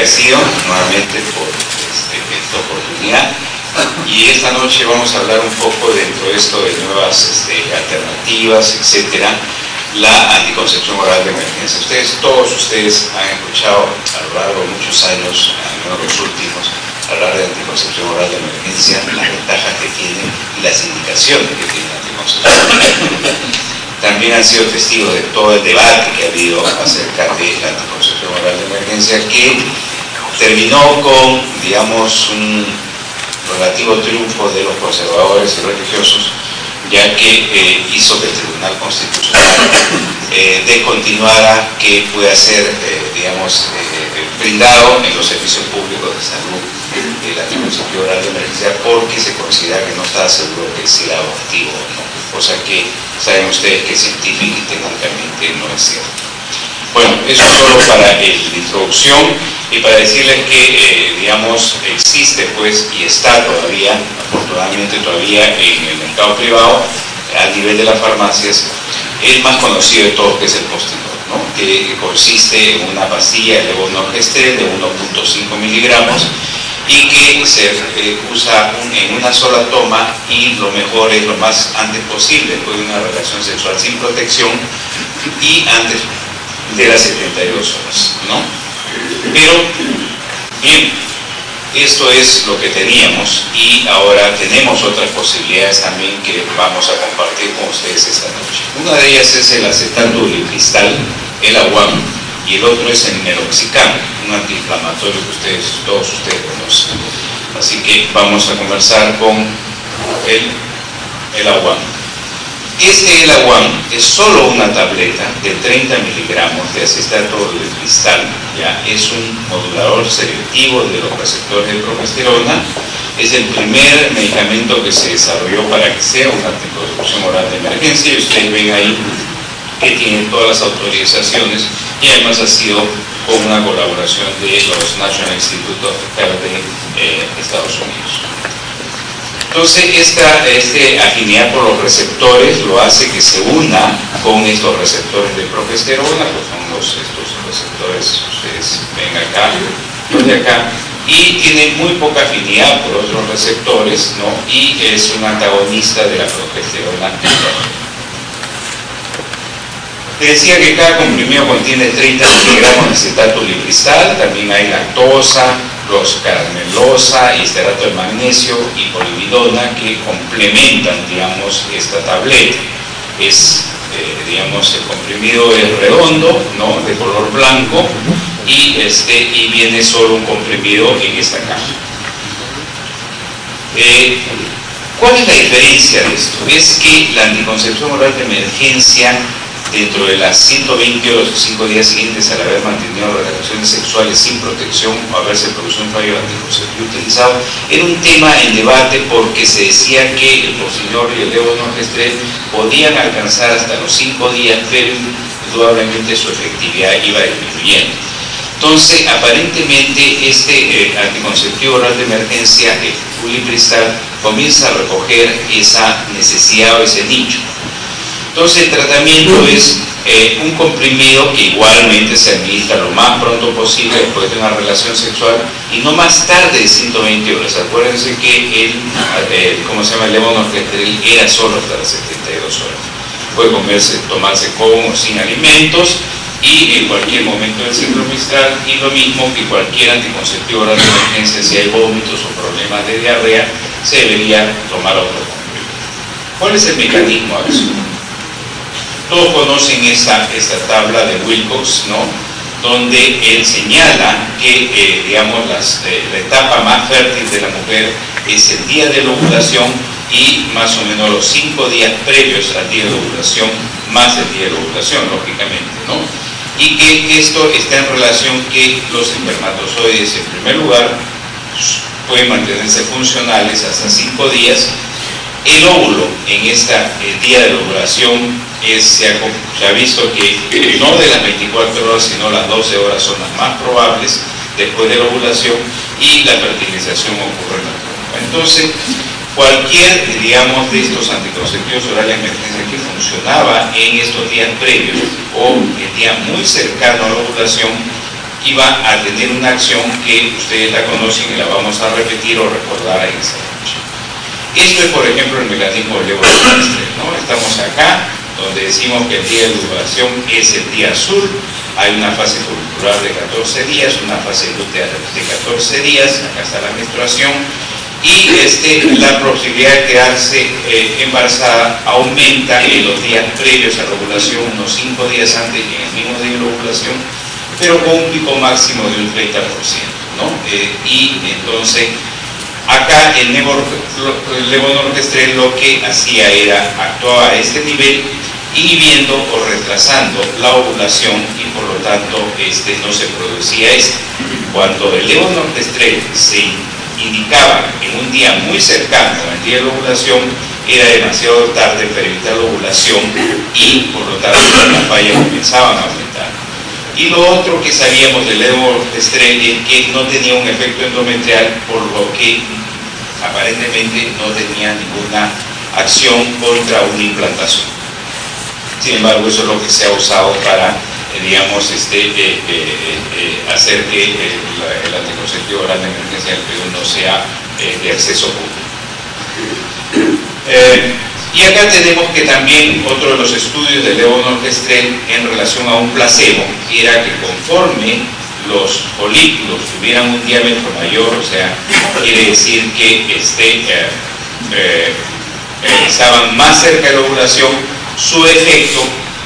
agradecido nuevamente por esta oportunidad, y esta noche vamos a hablar un poco dentro de esto de nuevas alternativas, etcétera, la anticoncepción oral de emergencia. Todos ustedes han escuchado a lo largo de muchos años, al menos los últimos, hablar de anticoncepción oral de emergencia, las ventajas que tiene y las indicaciones que tiene la anticoncepción oral. También han sido testigos de todo el debate que ha habido acerca de la anticoncepción oral de emergencia, que terminó con, digamos, un relativo triunfo de los conservadores y religiosos, ya que hizo que el Tribunal Constitucional descontinuara que pueda ser, digamos, brindado en los servicios públicos de salud la anticoncepción oral de emergencia, porque se considera que no estaba seguro que sea objetivo o no, cosa que saben ustedes que científica y técnicamente no es cierto. Bueno, eso es solo para la introducción y para decirles que, digamos, existe pues y está todavía, afortunadamente todavía en el mercado privado, a nivel de las farmacias, el más conocido de todos, que es el Postinor, ¿no? Que consiste en una pastilla de levonorgestrel de 1.5 miligramos y que se usa en una sola toma, y lo mejor es lo más antes posible, después de una relación sexual sin protección y antes de las 72 horas, ¿no? Pero, bien, esto es lo que teníamos, y ahora tenemos otras posibilidades también que vamos a compartir con ustedes esta noche. Una de ellas es el acetato ulipristal, el AWAM, y el otro es el meroxicam, un antiinflamatorio que todos ustedes conocen. Así que vamos a conversar con el AWAM. El AWAM es solo una tableta de 30 miligramos de acetato ulipristal, ya es un modulador selectivo de los receptores de progesterona. Es el primer medicamento que se desarrolló para que sea una anticoncepción oral de emergencia, y ustedes ven ahí que tiene todas las autorizaciones, y además ha sido con una colaboración de los National Institute of Health de Estados Unidos. Entonces, esta afinidad por los receptores lo hace que se una con estos receptores de progesterona, que son estos receptores que ustedes ven acá, los de acá, y tiene muy poca afinidad por otros receptores, ¿no? Y es un antagonista de la progesterona. Te decía que cada comprimido contiene 30 miligramos de acetato ulipristal, también hay lactosa, carmelosa, esterato de magnesio y polividona, que complementan, digamos, esta tableta. Digamos, el comprimido es redondo, ¿no?, de color blanco, y viene solo un comprimido en esta caja. ¿Cuál es la diferencia de esto? Es que la anticoncepción oral de emergencia, dentro de las 120 horas o 5 días siguientes al haber mantenido relaciones sexuales sin protección o haberse producido un fallo anticonceptivo utilizado, era un tema en debate, porque se decía que el Postinor y el levonorgestrel podían alcanzar hasta los 5 días, pero indudablemente su efectividad iba disminuyendo. Entonces, aparentemente, este anticonceptivo oral de emergencia, el ulipristal, comienza a recoger esa necesidad o ese nicho. Entonces, el tratamiento es un comprimido que igualmente se administra lo más pronto posible después de una relación sexual, y no más tarde de 120 horas. Acuérdense que el levonorgestrel era solo hasta las 72 horas. Puede tomarse con o sin alimentos, y en cualquier momento del ciclo menstrual, y lo mismo que cualquier anticonceptivo oral de emergencia. Si hay vómitos o problemas de diarrea, se debería tomar otro comprimido. ¿Cuál es el mecanismo de acción? Todos conocen esta tabla de Wilcox, ¿no?, donde él señala que, digamos, la etapa más fértil de la mujer es el día de la ovulación, y más o menos los 5 días previos al día de la ovulación, más el día de la ovulación, lógicamente, ¿no? Y que esto está en relación que los espermatozoides, en primer lugar, pueden mantenerse funcionales hasta 5 días. El óvulo en el día de la ovulación se ha visto que no de las 24 horas, sino las 12 horas son las más probables después de la ovulación, y la fertilización ocurre en la trompa. Entonces, cualquier, digamos, de estos anticonceptivos orales de emergencia que funcionaba en estos días previos o el día muy cercano a la ovulación, iba a tener una acción que ustedes la conocen y la vamos a repetir o recordar en esta noche. Esto es, por ejemplo, el mecanismo del levonorgestrel, ¿no? Estamos acá, donde decimos que el día de ovulación es el día azul, hay una fase folicular de 14 días, una fase lútea de 14 días, acá está la menstruación, y la posibilidad de quedarse embarazada aumenta en los días previos a la ovulación, unos 5 días antes y en el mismo día de la ovulación, pero con un pico máximo de un 30%, ¿no? Y entonces, acá el levonorgestrel lo que hacía era actuaba a este nivel, inhibiendo o retrasando la ovulación y por lo tanto no se producía esto. Cuando el levonorgestrel se indicaba en un día muy cercano al día de la ovulación, era demasiado tarde para evitar la ovulación y por lo tanto las fallas comenzaban a aumentar. Y lo otro que sabíamos del levonorgestrel es que no tenía un efecto endometrial, por lo que aparentemente no tenía ninguna acción contra una implantación. Sin embargo, eso es lo que se ha usado para, digamos, hacer que el anticonceptivo oral de emergencia del Perú no sea de acceso público. Y acá tenemos que también otro de los estudios del levonorgestrel en relación a un placebo era que conforme los folículos tuvieran un diámetro mayor, o sea, quiere decir que estaban más cerca de la ovulación, su efecto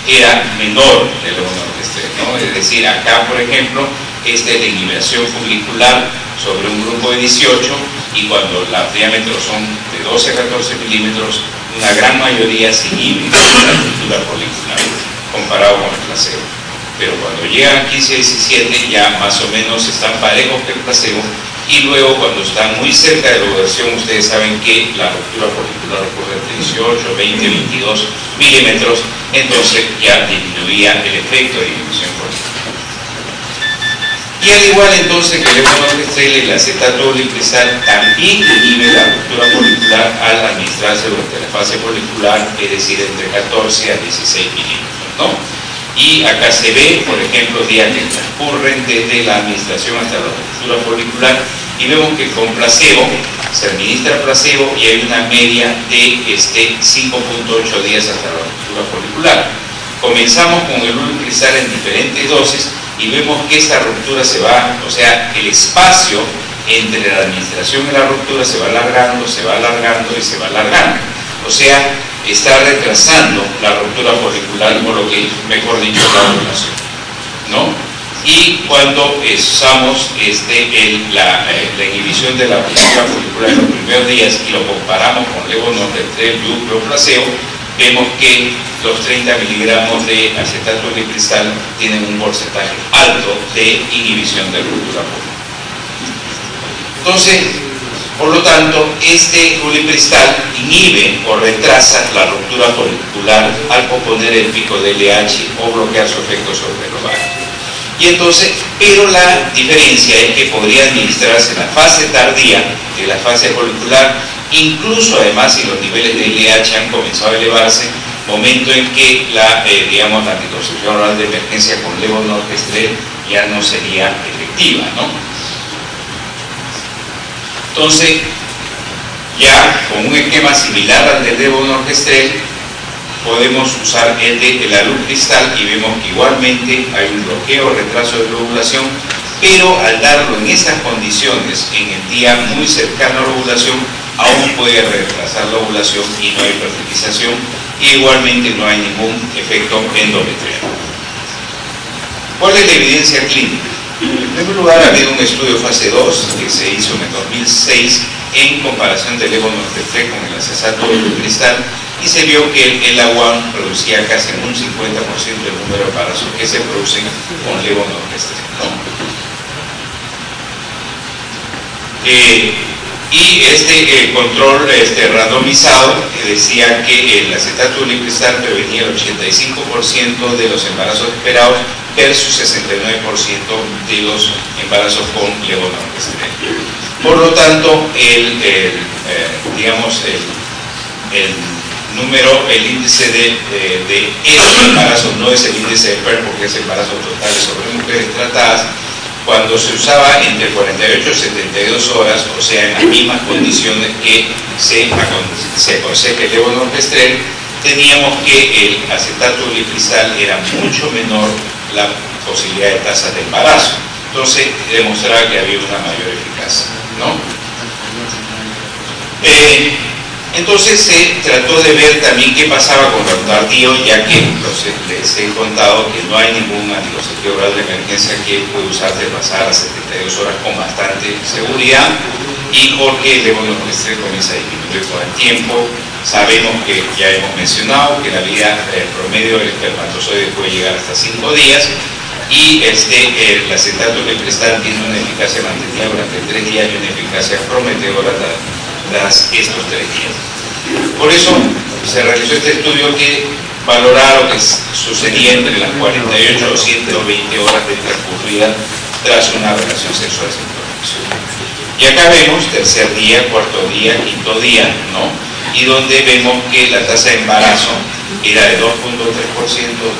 era menor del levonorgestrel, ¿no? Es decir, acá, por ejemplo, esta es la inhibición folicular sobre un grupo de 18 y cuando los diámetros son de 12 a 14 milímetros, una gran mayoría se inhibe la ruptura folicular comparado con el placebo. Pero cuando llegan a 15 a 17 ya más o menos están parejos que el placebo y luego cuando están muy cerca de la ovulación ustedes saben que la ruptura folicular ocurre entre 18, 20, 22 milímetros, entonces ya disminuía el efecto de inhibición folicular. Y al igual entonces que el levonorgestrel, el acetato olipristal también inhibe la ruptura folicular al administrarse durante la fase folicular, es decir, entre 14 a 16 milímetros, ¿no? Y acá se ve, por ejemplo, días que transcurren desde la administración hasta la ruptura folicular y vemos que con placebo, se administra placebo y hay una media de 5.8 días hasta la ruptura folicular. Comenzamos con el olipristal en diferentes dosis y vemos que esta ruptura se va, o sea, el espacio entre la administración y la ruptura se va alargando, se va alargando y se va alargando. O sea, está retrasando la ruptura folicular, o lo que, mejor dicho, la ovulación, ¿no? Y cuando usamos la inhibición de la ruptura folicular en los primeros días y lo comparamos con levonorgestrel o placebo, vemos que los 30 miligramos de acetato olipristal tienen un porcentaje alto de inhibición de ruptura folicular. Entonces, por lo tanto, este olipristal inhibe o retrasa la ruptura folicular al posponer el pico de LH o bloquear su efecto sobre el ovario. Y entonces, pero la diferencia es que podría administrarse en la fase tardía de la fase folicular, incluso además si los niveles de LH han comenzado a elevarse, momento en que la anticoncepción oral de emergencia con levonorgestrel ya no sería efectiva, ¿no? Entonces, ya con un esquema similar al del levonorgestrel, podemos usar el de alupristal y vemos que igualmente hay un bloqueo o retraso de la ovulación, pero al darlo en esas condiciones, en el día muy cercano a la ovulación, aún puede retrasar la ovulación y no hay fertilización, y igualmente no hay ningún efecto endometrial. ¿Cuál es la evidencia clínica? En primer lugar, ha habido un estudio fase 2 que se hizo en el 2006 en comparación del levonorgestrel con el acetato olipristal y se vio que el LA1 producía casi un 50% del número de embarazos que se producen con levonorgestrel, ¿no? Y control randomizado decía que el acetato olipristal prevenía el 85% de los embarazos esperados versus 69% de los embarazos con levonorgestrel. Por lo tanto, el índice de esos embarazos no es el índice de PER porque es embarazo total sobre mujeres tratadas, cuando se usaba entre 48 y 72 horas, o sea, en las mismas condiciones que se aconseja el levonorgestrel, teníamos que el acetato ulipristal era mucho menor la posibilidad de tasas de embarazo. Entonces, demostraba que había una mayor eficacia, ¿no? Entonces se trató de ver también qué pasaba con lo tardío, ya que les he contado que no hay ningún anticonceptivo oral de emergencia que puede usarse de pasar a 72 horas con bastante seguridad, y porque el levonorgestrel comienza a disminuir con el tiempo. Sabemos que ya hemos mencionado que la vida promedio del espermatozoide puede llegar hasta 5 días, y el acetato ulipristal tiene una eficacia mantenida durante 3 días y una eficacia prometedora tras estos 3 días. Por eso se realizó este estudio que valoraba lo que sucedía entre las 48 o 120 horas de transcurrida tras una relación sexual sin protección. Y acá vemos tercer día, cuarto día, quinto día, ¿no? Y donde vemos que la tasa de embarazo era de 2.3%,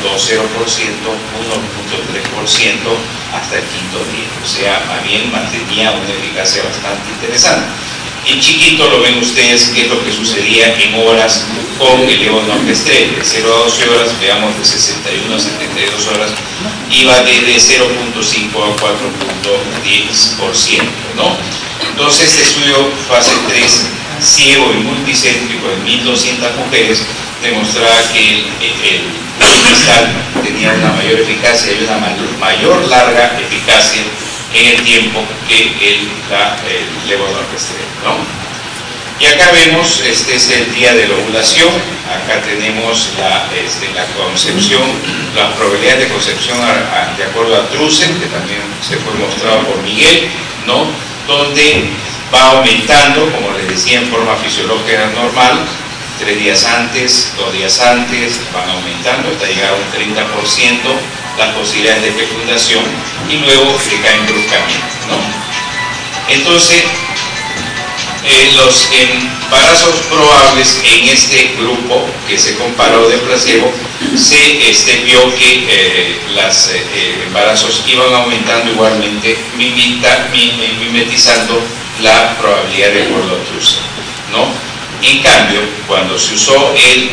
2.0%, 1.3% hasta el quinto día. O sea, más bien mantenía una eficacia bastante interesante. En chiquito lo ven ustedes qué es lo que sucedía en horas con el levonorgestrel. De 0 a 12 horas, veamos de 61 a 72 horas, iba desde 0.5 a 4.10%, ¿no? Entonces, este estudio fase 3, ciego y multicéntrico en 1.200 mujeres, demostraba que el cristal tenía una mayor eficacia y una mayor larga eficacia en el tiempo que el levonorgestrel, ¿no? Y acá vemos, este es el día de la ovulación. Acá tenemos la concepción, las probabilidades de concepción de acuerdo a Trussell, que también se fue mostrado por Miguel, ¿no? Donde va aumentando, como les decía, en forma fisiológica normal, 3 días antes, 2 días antes, van aumentando hasta llegar a un 30% las posibilidades de fecundación, y luego decaen bruscamente, ¿no? Entonces, los embarazos probables en este grupo que se comparó de placebo, se vio que los embarazos iban aumentando igualmente, mimetizando la probabilidad de acuerdo a Trussell, ¿no? En cambio, cuando se usó el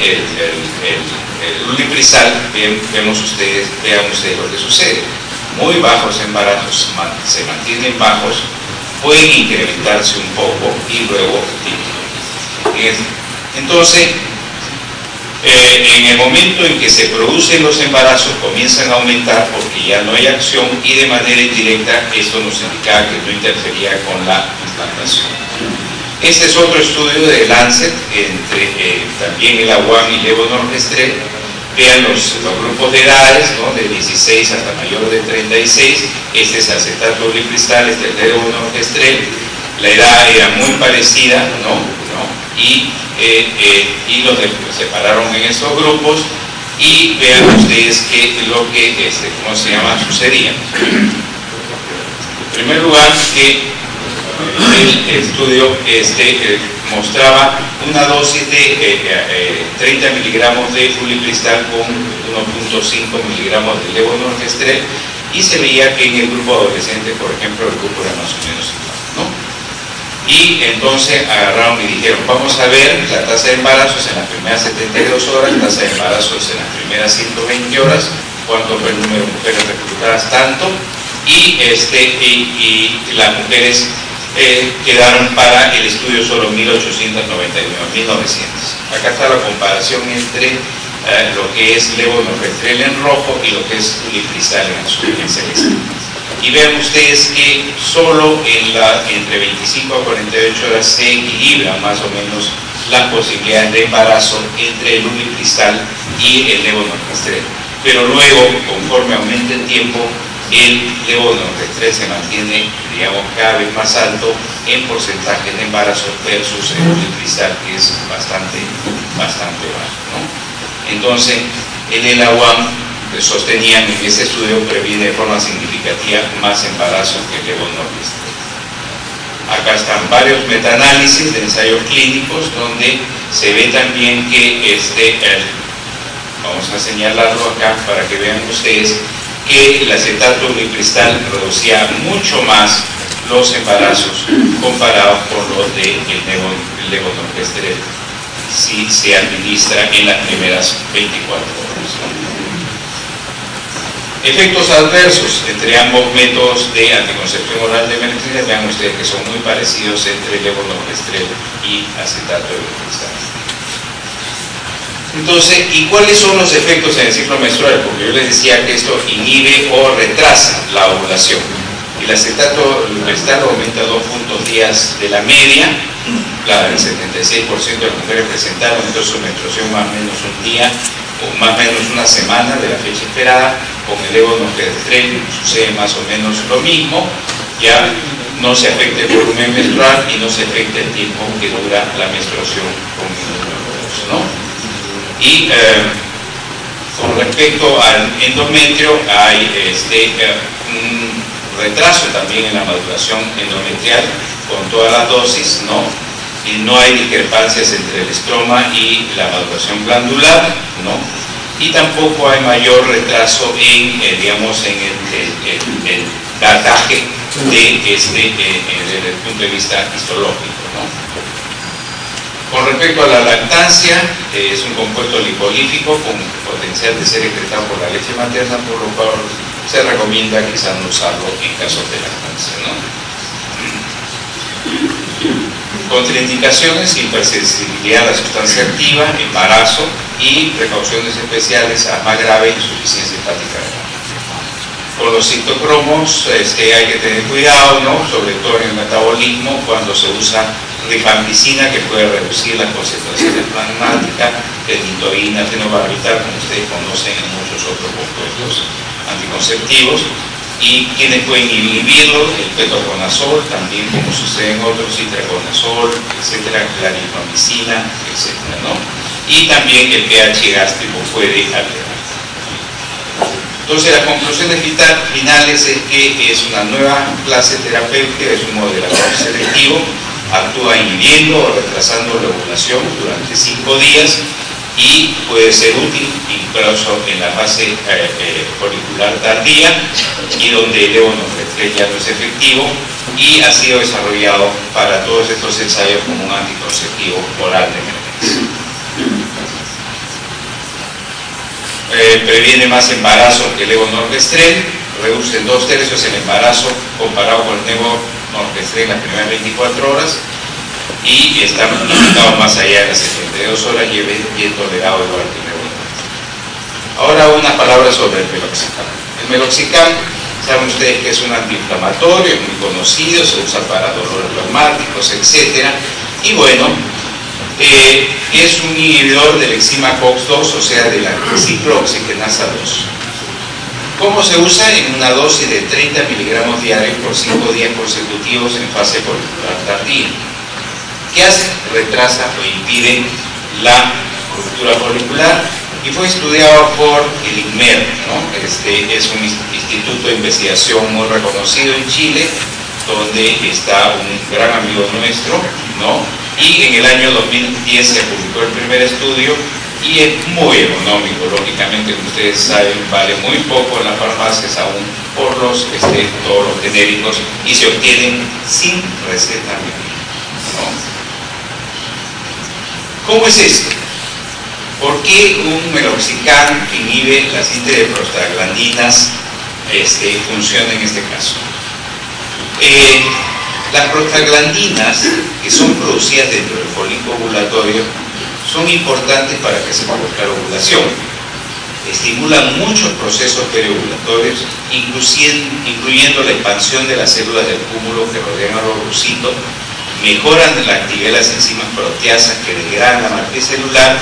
ulipristal, vean ustedes lo que sucede. Muy bajos embarazos se mantienen bajos, pueden incrementarse un poco y luego disminuir. Entonces, en el momento en que se producen los embarazos, comienzan a aumentar porque ya no hay acción, y de manera indirecta esto nos indicaba que no interfería con la implantación. Este es otro estudio de Lancet entre también el AWAM y levonorgestrel. Vean los grupos de edades, ¿no? De 16 hasta mayor de 36. Este es acetato ulipristal, este es el levonorgestrel. La edad era muy parecida, ¿no? Y los separaron en estos grupos, y vean ustedes lo que ¿cómo se llama? Sucedía. En primer lugar, que el estudio mostraba una dosis de 30 miligramos de ulipristal con 1.5 miligramos de levonorgestrel, y se veía que en el grupo adolescente, por ejemplo, el grupo era más o menos igual, ¿no? Y entonces agarraron y dijeron, vamos a ver la tasa de embarazos en las primeras 72 horas, tasa de embarazos en las primeras 120 horas, cuánto fue el número de mujeres reclutadas, tanto, y las mujeres quedaron para el estudio solo 1.899, 1.900. Acá está la comparación entre lo que es levonorgestrel en rojo y lo que es ulipristal en azul, en celeste. Y vean ustedes que solo entre 25 a 48 horas se equilibran más o menos las posibilidades de embarazo entre el ulipristal y el levonorgestrel. Pero luego, conforme aumenta el tiempo, el levonorgestrel se mantiene, digamos, cada vez más alto en porcentaje de embarazo versus el ulipristal, que es bastante bajo, ¿no? Entonces, en el AWAM sostenían que ese estudio previene de forma significativa más embarazos que el levonorgestrel. Acá están varios metaanálisis de ensayos clínicos donde se ve también que vamos a señalarlo acá para que vean ustedes que el acetato uricristal reducía mucho más los embarazos comparados con los de el levonorgestrel si se administra en las primeras 24 horas. Efectos adversos entre ambos métodos de anticoncepción oral de emergencia, vean ustedes que son muy parecidos entre levonorgestrel y acetato uricristal. Entonces, ¿y cuáles son los efectos en el ciclo menstrual? Porque yo les decía que esto inhibe o retrasa la ovulación. El acetato uricristal aumenta 2 puntos días de la media. Claro, el 76% de las mujeres presentaron entonces su menstruación más o menos un día o más o menos una semana de la fecha esperada. Con el levonorgestrel sucede más o menos lo mismo. Ya no se afecta el volumen menstrual y no se afecta el tiempo que dura la menstruación con el número 2, ¿no? Y con respecto al endometrio hay un retraso también en la maduración endometrial con todas las dosis, ¿no? Y no hay discrepancias entre el estroma y la maduración glandular, ¿no? Y tampoco hay mayor retraso en, digamos, en el dataje desde el punto de vista histológico, ¿no? Con respecto a la lactancia, es un compuesto lipolítico con potencial de ser excretado por la leche materna, por lo cual se recomienda quizás no usarlo en casos de lactancia, ¿no? Contraindicaciones: hipersensibilidad a la sustancia activa, embarazo y precauciones especiales: asma grave, insuficiencia hepática grave. Con los citocromos hay que tener cuidado, ¿no? Sobre todo en el metabolismo, cuando se usa rifampicina, que puede reducir las concentraciones plasmáticas, fenitoína, fenobarbital, como ustedes conocen, en muchos otros compuestos anticonceptivos. Y quienes pueden inhibirlo: el ketoconazol, también como sucede en otros, itraconazol, etcétera, clarithromicina, etcétera, ¿no? Y también el pH gástrico puede alterar. Entonces, las conclusiones finales es que es una nueva clase terapéutica, es un modelador selectivo, actúa inhibiendo o retrasando la ovulación durante 5 días y puede ser útil incluso en la fase folicular tardía y donde el levonorgestrel ya no es efectivo, y ha sido desarrollado para todos estos ensayos como un anticonceptivo oral de emergencia. Previene más embarazo que el levonorgestrel, reduce en 2/3 el embarazo comparado con el levonorgestrel en las primeras 24 horas y está indicado más allá de las 72 horas y bien tolerado igual que el levonorgestrel. Ahora unas palabras sobre el meloxicam. El meloxicam, saben ustedes que es un antiinflamatorio, es muy conocido, se usa para dolores reumáticos, etc. Y bueno, es un inhibidor del enzima COX-2, o sea, de la ciclooxigenasa 2. ¿Cómo se usa? En una dosis de 30 miligramos diarios por 5 días consecutivos en fase folicular tardía. ¿Qué hace? Retrasa o impide la ruptura folicular y fue estudiado por el INMER, ¿no? Es un instituto de investigación muy reconocido en Chile, donde está un gran amigo nuestro, ¿no? Y en el año 2010 se publicó el primer estudio y es muy económico, lógicamente, como ustedes saben, vale muy poco en las farmacias aún por todos los genéricos, y se obtienen sin receta médica, ¿no? ¿Cómo es esto? ¿Por qué un meloxicam que inhibe la síntesis de prostaglandinas funciona en este caso? Las prostaglandinas, que son producidas dentro del folículo ovulatorio, son importantes para que se produzca la ovulación. Estimulan muchos procesos periovulatorios, incluyendo la expansión de las células del cúmulo que rodean al ovocito, mejoran la actividad de las enzimas proteasas que degradan la matriz celular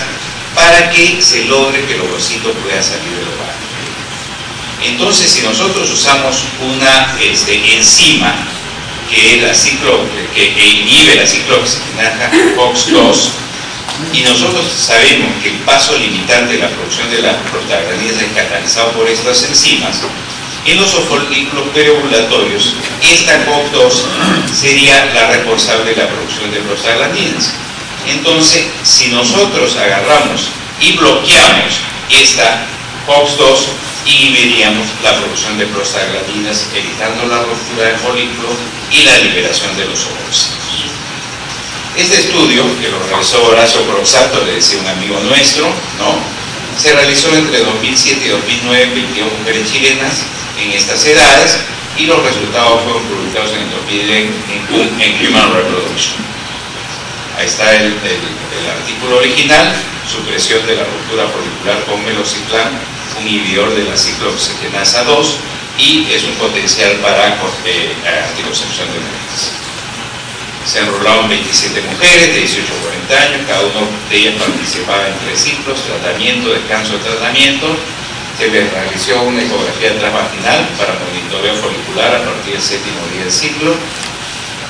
para que se logre que el ovocito pueda salir del ovario. Entonces, si nosotros usamos una enzima que inhibe la ciclooxigenasa COX-2, y nosotros sabemos que el paso limitante de la producción de las prostaglandinas es catalizado por estas enzimas, en los folículos periovulatorios, esta COX-2 sería la responsable de la producción de prostaglandinas. Entonces, si nosotros agarramos y bloqueamos esta COX-2, inhibiríamos la producción de prostaglandinas, evitando la ruptura del folículo y la liberación de los ovocitos. Este estudio, que lo realizó Horacio Croxato, le decía un amigo nuestro, ¿no?, se realizó entre 2007 y 2009 en 21 mujeres chilenas en estas edades, y los resultados fueron publicados en el 2010 en Human Reproduction. Ahí está el artículo original: supresión de la ruptura folicular con meloxicam, un inhibidor de la ciclooxigenasa 2, y es un potencial para anticoncepción de emergencia. Se enrolaron 27 mujeres de 18 a 40 años, cada uno de ellas participaba en 3 ciclos: tratamiento, descanso de tratamiento. Se les realizó una ecografía transvaginal para monitoreo folicular a partir del 7º día del ciclo.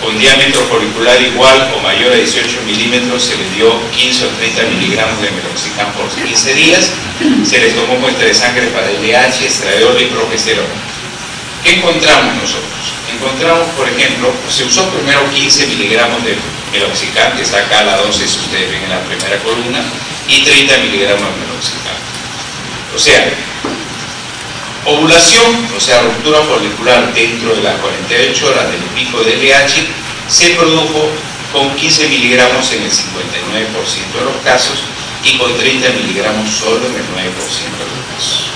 Con diámetro folicular igual o mayor a 18 milímetros se les dio 15 o 30 miligramos de meloxicam por 15 días. Se les tomó muestra de sangre para LH, estradiol y progesterona. ¿Qué encontramos nosotros? Encontramos, por ejemplo, se usó primero 15 miligramos de meloxicam, que está acá la dosis, ustedes ven en la primera columna, y 30 miligramos de meloxicam. O sea, ovulación, o sea, ruptura folicular dentro de las 48 horas del pico de LH, se produjo con 15 miligramos en el 59% de los casos y con 30 miligramos solo en el 9% de los casos.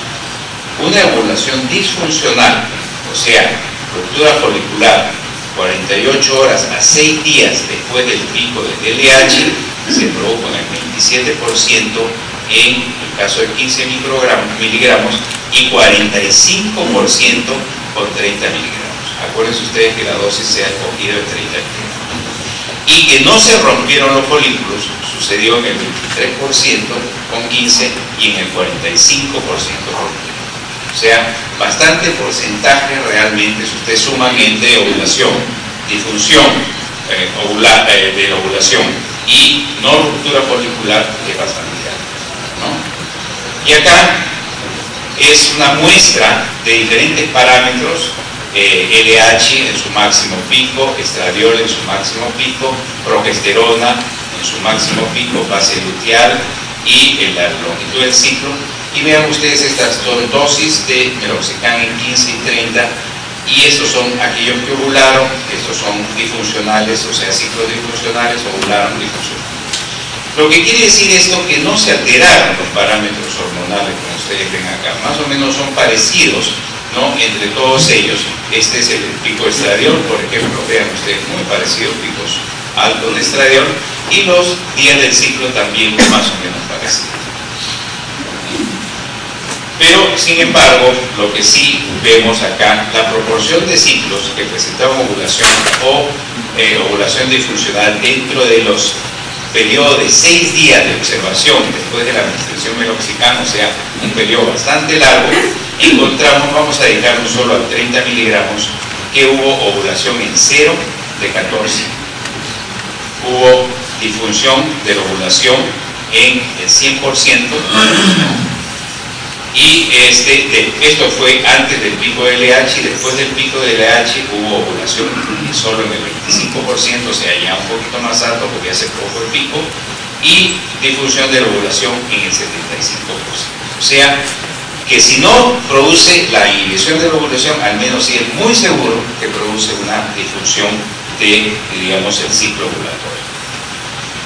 Una ovulación disfuncional, o sea, ruptura folicular 48 horas a 6 días después del pico de LH, se produjo en el 27% en el caso de 15 miligramos y 45% con 30 miligramos. Acuérdense ustedes que la dosis se ha escogido de 30 miligramos. Y que no se rompieron los folículos sucedió en el 23% con 15 y en el 45% con 30. O sea, bastante porcentaje realmente, si ustedes suman entre ovulación, disfunción de la ovulación y no ruptura folicular, es bastante alto, ¿no? Y acá es una muestra de diferentes parámetros: LH en su máximo pico, estradiol en su máximo pico, progesterona en su máximo pico, base luteal y en la longitud del ciclo. Y vean ustedes, estas son dosis de meloxicam en 15 y 30, y estos son aquellos que ovularon, estos son disfuncionales, o sea, ciclos disfuncionales, ovularon disfuncionales. Lo que quiere decir esto que no se alteraron los parámetros hormonales, como ustedes ven acá, más o menos son parecidos, ¿no?, entre todos ellos. Este es el pico de estradiol, por ejemplo, vean ustedes, muy parecidos, picos altos de estradiol, y los días del ciclo también más o menos parecidos. Pero, sin embargo, lo que sí vemos acá, la proporción de ciclos que presentaban ovulación o ovulación disfuncional dentro de los periodos de 6 días de observación después de la administración meloxicam, o sea, un periodo bastante largo, encontramos, vamos a dedicarnos solo a 30 miligramos, que hubo ovulación en 0 de 14. Hubo disfunción de la ovulación en el 100%, y esto fue antes del pico de LH, y después del pico de LH hubo ovulación solo en el 25%, o sea, ya un poquito más alto porque hace poco el pico, y difusión de la ovulación en el 75%. O sea, que si no produce la inhibición de la ovulación, al menos sí es muy seguro que produce una disfunción de, digamos, el ciclo ovulatorio.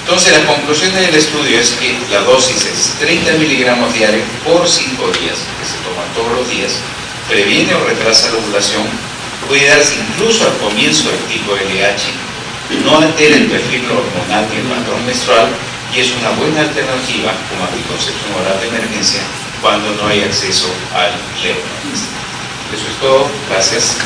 Entonces, la conclusión del estudio es que la dosis es 30 miligramos diarios por 5 días, que se toman todos los días, previene o retrasa la ovulación, puede darse incluso al comienzo del pico de LH, no altera el perfil hormonal ni el patrón menstrual, y es una buena alternativa como anticoncepción oral de emergencia cuando no hay acceso al levonorgestrel. Eso es todo. Gracias.